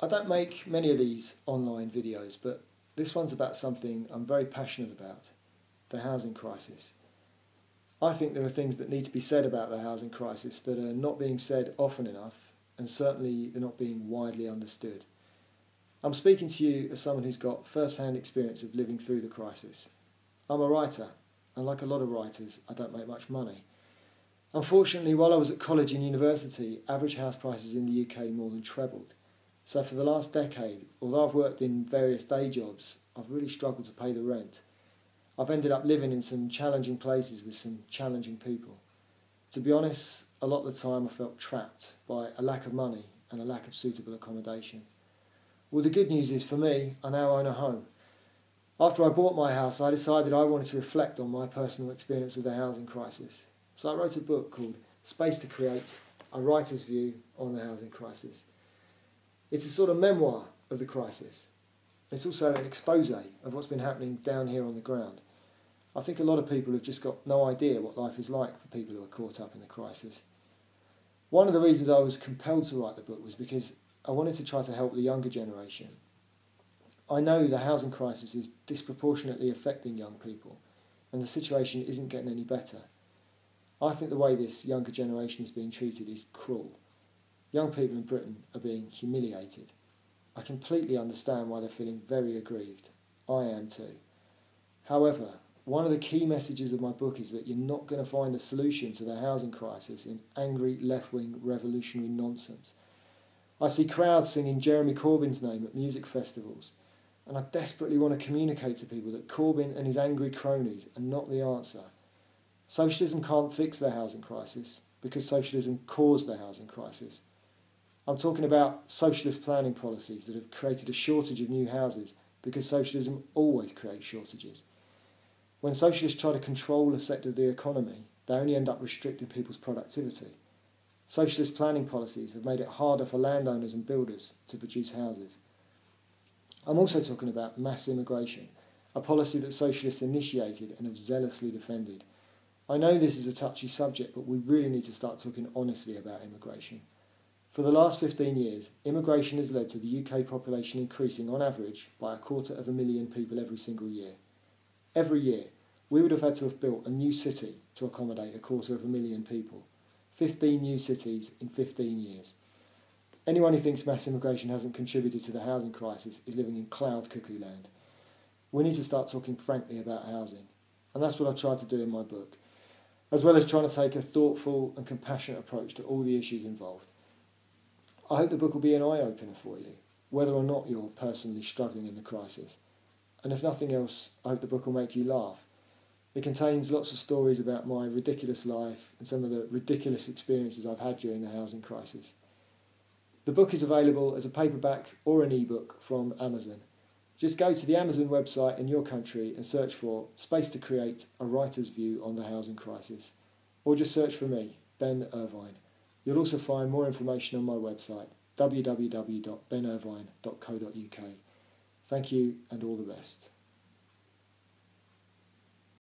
I don't make many of these online videos, but this one's about something I'm very passionate about, the housing crisis. I think there are things that need to be said about the housing crisis that are not being said often enough, and certainly they're not being widely understood. I'm speaking to you as someone who's got first-hand experience of living through the crisis. I'm a writer, and like a lot of writers, I don't make much money. Unfortunately, while I was at college and university, average house prices in the UK more than trebled. So for the last decade, although I've worked in various day jobs, I've really struggled to pay the rent. I've ended up living in some challenging places with some challenging people. To be honest, a lot of the time I felt trapped by a lack of money and a lack of suitable accommodation. Well, the good news is for me, I now own a home. After I bought my house, I decided I wanted to reflect on my personal experience of the housing crisis. So I wrote a book called Space to Create, a writer's view on the housing crisis. It's a sort of memoir of the crisis. It's also an expose of what's been happening down here on the ground. I think a lot of people have just got no idea what life is like for people who are caught up in the crisis. One of the reasons I was compelled to write the book was because I wanted to try to help the younger generation. I know the housing crisis is disproportionately affecting young people, and the situation isn't getting any better. I think the way this younger generation is being treated is cruel. Young people in Britain are being humiliated. I completely understand why they're feeling very aggrieved. I am too. However, one of the key messages of my book is that you're not going to find a solution to the housing crisis in angry left-wing revolutionary nonsense. I see crowds singing Jeremy Corbyn's name at music festivals, and I desperately want to communicate to people that Corbyn and his angry cronies are not the answer. Socialism can't fix the housing crisis because socialism caused the housing crisis. I'm talking about socialist planning policies that have created a shortage of new houses because socialism always creates shortages. When socialists try to control a sector of the economy, they only end up restricting people's productivity. Socialist planning policies have made it harder for landowners and builders to produce houses. I'm also talking about mass immigration, a policy that socialists initiated and have zealously defended. I know this is a touchy subject, but we really need to start talking honestly about immigration. For the last 15 years, immigration has led to the UK population increasing on average by 250,000 people every single year. Every year, we would have had to have built a new city to accommodate 250,000 people. 15 new cities in 15 years. Anyone who thinks mass immigration hasn't contributed to the housing crisis is living in cloud cuckoo land. We need to start talking frankly about housing, and that's what I've tried to do in my book, as well as trying to take a thoughtful and compassionate approach to all the issues involved. I hope the book will be an eye-opener for you, whether or not you're personally struggling in the crisis. And if nothing else, I hope the book will make you laugh. It contains lots of stories about my ridiculous life and some of the ridiculous experiences I've had during the housing crisis. The book is available as a paperback or an ebook from Amazon. Just go to the Amazon website in your country and search for Space to Create, a writer's view on the housing crisis. Or just search for me, Ben Irvine. You'll also find more information on my website, www.benirvine.co.uk. Thank you and all the best.